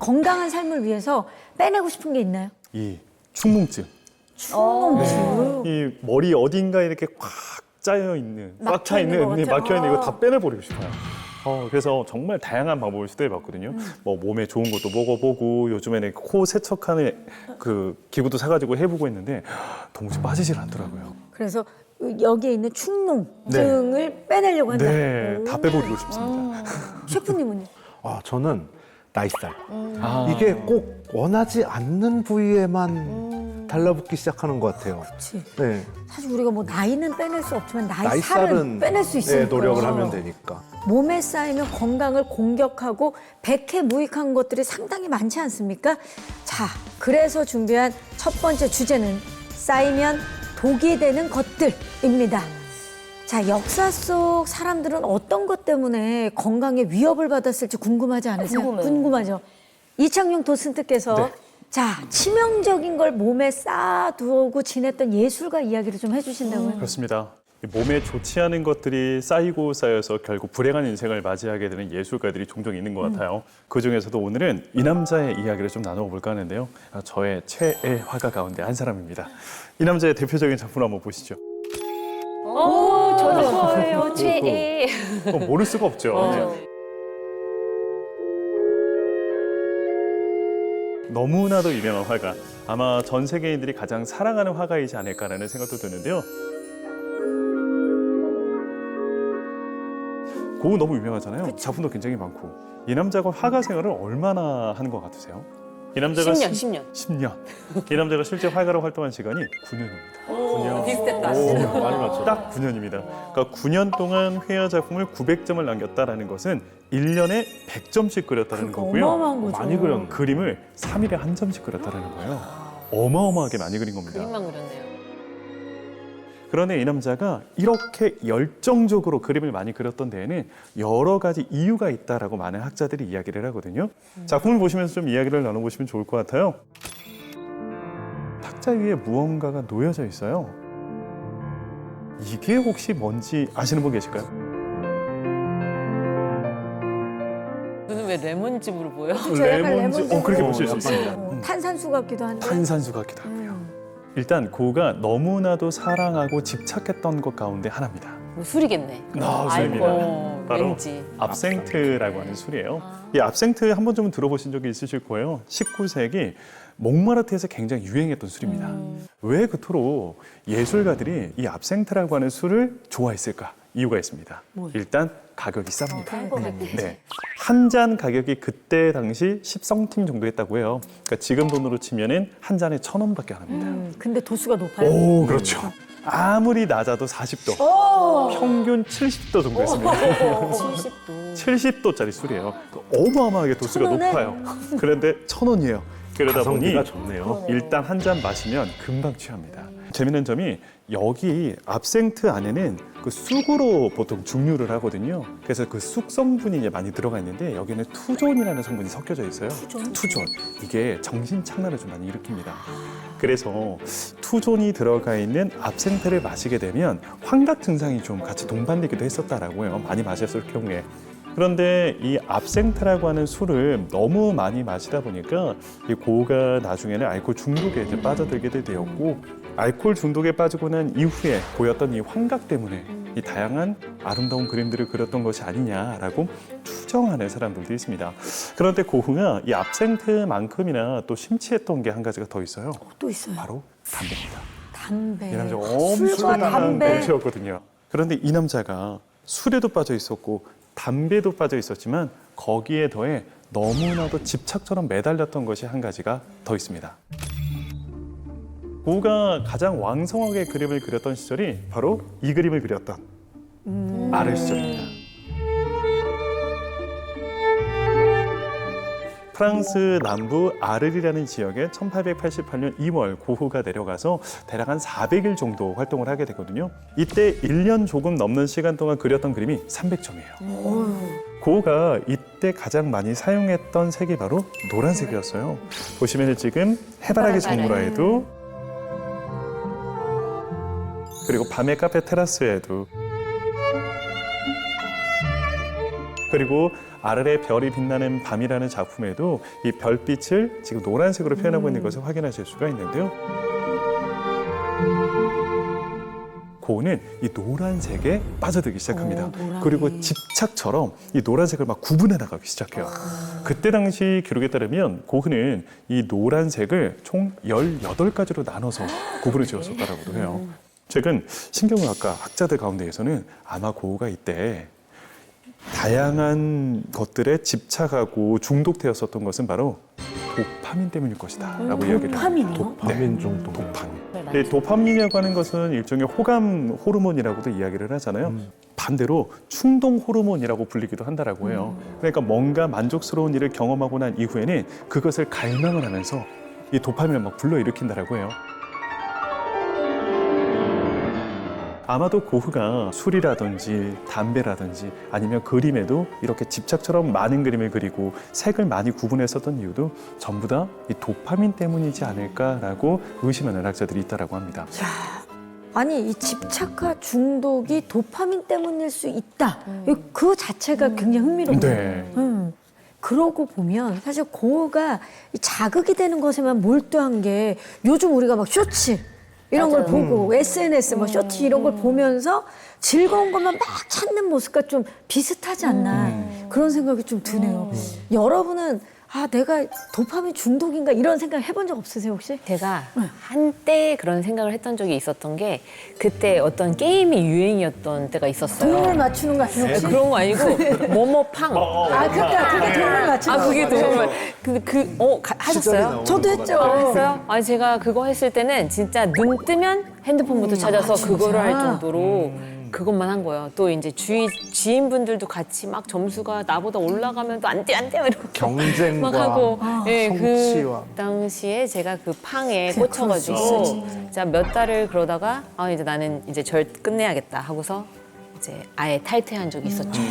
건강한 삶을 위해서 빼내고 싶은 게 있나요? 이 충농증. 충농증. 이 머리 어딘가에 이렇게 꽉 짜여 있는, 꽉 차 있는, 막혀 있는 것 막혀 있는 같아요. 이거 다 빼내버리고 싶어요. 그래서 정말 다양한 방법을 시도해봤거든요. 뭐 몸에 좋은 것도 먹어보고 요즘에는 코 세척하는 그 기구도 사가지고 해보고 있는데 도무지 빠지질 않더라고요. 그래서 여기에 있는 충농증을 빼내려고 한다. 네, 다 빼버리고 싶습니다. 셰프님은요? 저는 나이살. 아. 이게 꼭 원하지 않는 부위에만 달라붙기 시작하는 것 같아요. 그렇지. 네, 사실 우리가 뭐 나이는 빼낼 수 없지만 나이살은 나이살은 빼낼 수 있으니까. 네, 노력을 하면 되니까. 몸에 쌓이면 건강을 공격하고 백해무익한 것들이 상당히 많지 않습니까? 자, 그래서 준비한 첫 번째 주제는 쌓이면 독이 되는 것들입니다. 자, 역사 속 사람들은 어떤 것 때문에 건강에 위협을 받았을지 궁금하지 않으세요? 궁금해요. 궁금하죠. 이창용 도슨트께서 네. 자, 치명적인 걸 몸에 쌓아두고 지냈던 예술가 이야기를 좀 해주신다고요? 그렇습니다. 몸에 좋지 않은 것들이 쌓이고 쌓여서 결국 불행한 인생을 맞이하게 되는 예술가들이 종종 있는 것 같아요. 그중에서도 오늘은 이 남자의 이야기를 좀 나눠볼까 하는데요. 저의 최애 화가 가운데 한 사람입니다. 이 남자의 대표적인 작품 한번 보시죠. 오, 저도 좋아해요. 최애. 모를 수가 없죠. 네. 너무나도 유명한 화가, 아마 전 세계인들이 가장 사랑하는 화가이지 않을까라는 생각도 드는데요. 고흐 너무 유명하잖아요. 작품도 굉장히 많고. 이 남자가 화가 생활을 얼마나 하는 것 같으세요? 이 남자가 10년. 10년. 이 남자가 실제 화가로 활동한 시간이 9년입니다. 9년. 비슷했다. 많이 맞죠. 딱 9년입니다. 그러니까 9년 동안 회화 작품을 900점을 남겼다라는 것은 1년에 100점씩 그렸다는 거고요. 어마어마한 거죠. 많이 그렸네. 그림을 3일에 한 점씩 그렸다는 거예요. 어마어마하게 많이 그린 겁니다. 그림만 그렸네요. 그런데 이 남자가 이렇게 열정적으로 그림을 많이 그렸던 데에는 여러 가지 이유가 있다라고 많은 학자들이 이야기를 하거든요. 작품을 보시면서 좀 이야기를 나눠보시면 좋을 것 같아요. 탁자 위에 무언가가 놓여져 있어요. 이게 혹시 뭔지 아시는 분 계실까요? 눈은 왜 레몬즙으로 보여? 레몬즙. 그렇게 보실 수 있습니다. 탄산수 같기도 한데. 탄산수 같기도 하고요. 일단 고흐가 너무나도 사랑하고 집착했던 것 가운데 하나입니다. 뭐 술이겠네. 술입니다. 바로 왠지. 압생트라고 하는 술이에요. 이 압생트 한 번쯤은 들어보신 적이 있으실 거예요. 19세기 몽마르트에서 굉장히 유행했던 술입니다. 왜 그토록 예술가들이 이 압생트라고 하는 술을 좋아했을까? 이유가 있습니다. 일단 가격이 쌉니다. 네. 한 잔 가격이 그때 당시 10성팅 정도 했다고 해요. 그러니까 지금 돈으로 치면은 한 잔에 1,000원밖에 안 합니다. 근데 도수가 높아요. 오, 그렇죠. 아무리 낮아도 40도, 평균 70도 정도 했습니다. 70도. 70도짜리 술이에요. 어마어마하게 도수가 1,000원에? 높아요. 그런데 1,000원이에요. 그러다 보니 가성비가 좋네요. 일단 한 잔 마시면 금방 취합니다. 재밌는 점이 여기 압생트 안에는 그 쑥으로 보통 증류를 하거든요. 그래서 그 쑥 성분이 이제 많이 들어가 있는데 여기는 투존이라는 성분이 섞여져 있어요. 투존. 이게 정신 착란을 좀 많이 일으킵니다. 그래서 투존이 들어가 있는 압생트를 마시게 되면 환각 증상이 좀 같이 동반되기도 했었다라고 해요. 많이 마셨을 경우에. 그런데 이 압생트라고 하는 술을 너무 많이 마시다 보니까 이 고흐가 나중에는 알코올 중독에 이제 빠져들게 되었고, 알코올 중독에 빠지고 난 이후에 보였던 이 환각 때문에 이 다양한 아름다운 그림들을 그렸던 것이 아니냐라고 추정하는 사람들도 있습니다. 그런데 고흐가 이 압생트만큼이나 또 심취했던 게 한 가지가 더 있어요. 또 있어요. 바로 담배입니다. 담배. 이 남자 술과 엄청난 담배. 벤치였거든요. 그런데 이 남자가 술에도 빠져 있었고 담배도 빠져 있었지만 거기에 더해 너무나도 집착처럼 매달렸던 것이 한 가지가 더 있습니다. 고흐가 가장 왕성하게 그림을 그렸던 시절이 바로 이 그림을 그렸던 아르 시절입니다. 프랑스 남부 아르리라는 지역에 1888년 2월 고흐가 내려가서 대략 한 400일 정도 활동을 하게 되거든요. 이때 1년 조금 넘는 시간 동안 그렸던 그림이 300점이에요. 고흐가 이때 가장 많이 사용했던 색이 바로 노란색이었어요. 보시면 지금 해바라기 정물화에도 그리고 밤의 카페 테라스에도 그리고 아래 별이 빛나는 밤이라는 작품에도 이 별빛을 지금 노란색으로 표현하고 있는 것을 확인하실 수가 있는데요. 고우는 이 노란색에 빠져들기 시작합니다. 노란색. 그리고 집착처럼 이 노란색을 막 구분해 나가기 시작해요. 그때 당시 기록에 따르면 고흐는 이 노란색을 총 18가지로 나눠서 구분을 지었었다고 해요. 최근 신경의학과 학자들 가운데에서는 아마 고흐가 이때 다양한 것들에 집착하고 중독되었었던 것은 바로 도파민 때문일 것이다 라고 이야기를 해요. 도파민이요? 도파민 중독. 도파민. 이 도파민이라고 하는 것은 일종의 호감 호르몬이라고도 이야기를 하잖아요. 반대로 충동 호르몬이라고 불리기도 한다라고 해요. 그러니까 뭔가 만족스러운 일을 경험하고 난 이후에는 그것을 갈망을 하면서 이 도파민을 막 불러일으킨다라고 해요. 아마도 고흐가 술이라든지 담배라든지 아니면 그림에도 이렇게 집착처럼 많은 그림을 그리고 색을 많이 구분했었던 이유도 전부 다 이 도파민 때문이지 않을까라고 의심하는 학자들이 있다라고 합니다. 아니 이 집착과 중독이 도파민 때문일 수 있다. 그 자체가 굉장히 흥미로워요. 네. 그러고 보면 사실 고흐가 이 자극이 되는 것에만 몰두한 게 요즘 우리가 막 쇼츠 이런 걸 보고 SNS 뭐 쇼츠 이런 걸 보면서 즐거운 것만 막 찾는 모습과 좀 비슷하지 않나 그런 생각이 좀 드네요. 여러분은 내가 도파민 중독인가 이런 생각 해본 적 없으세요 혹시? 제가 한때 그런 생각을 했던 적이 있었던 게 그때 어떤 게임이 유행이었던 때가 있었어요. 동물 맞추는 거 아니에요 혹시? 그런 거 아니고 뭐뭐팡. 그러니까 그게 동물 맞추는 거. 그게 정말 하셨어요? 저도 했죠. 했어요? 아니 제가 그거 했을 때는 진짜 눈 뜨면 핸드폰부터 찾아서 그거를 할 정도로 그것만 한 거예요. 또 이제 지인분들도 같이 막 점수가 나보다 올라가면 또 안 돼 이러고 경쟁과 막 하고 예, 성취와. 그 당시에 제가 그 팡에 꽂혀가지고 진짜 몇 달을 그러다가 이제 나는 이제 절 끝내야겠다 하고서 이제 아예 탈퇴한 적이 있었죠.